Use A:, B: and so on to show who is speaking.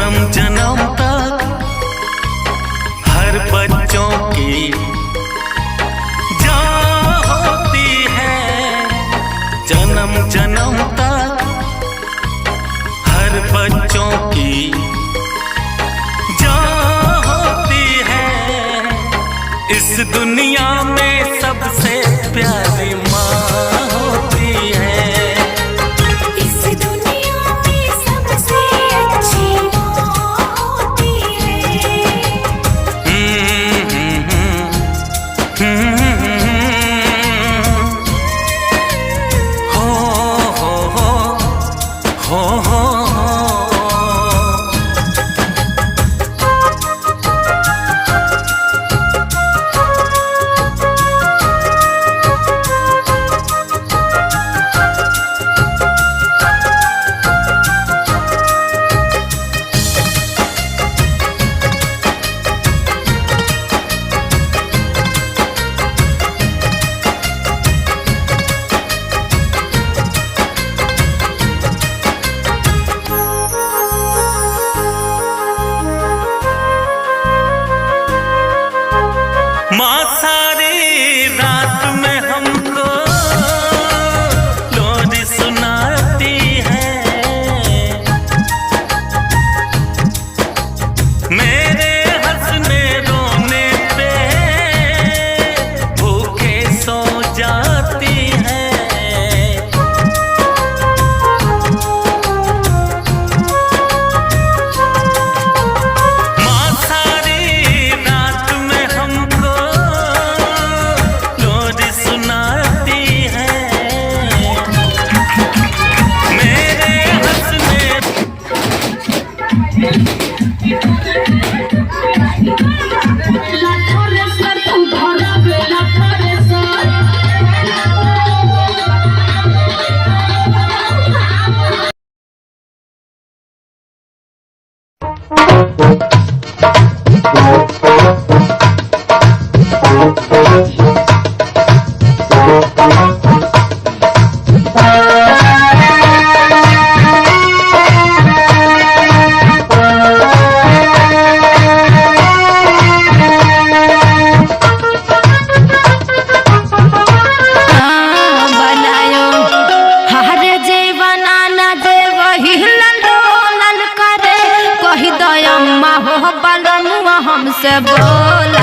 A: जन्म जन्म तक हर बच्चों की जान होती है। जन्म जन्म तक हर बच्चों की जान होती है। इस दुनिया में सबसे प्यारी माँ होती है। माँ सारी रात में हमको लोरी सुनाती है। मेरे हंसने रोने पे भूखे सो जाती है। माँ सारी रात में हमको लोरी सुनाती है। मेरे हंसने
B: हमसे बोल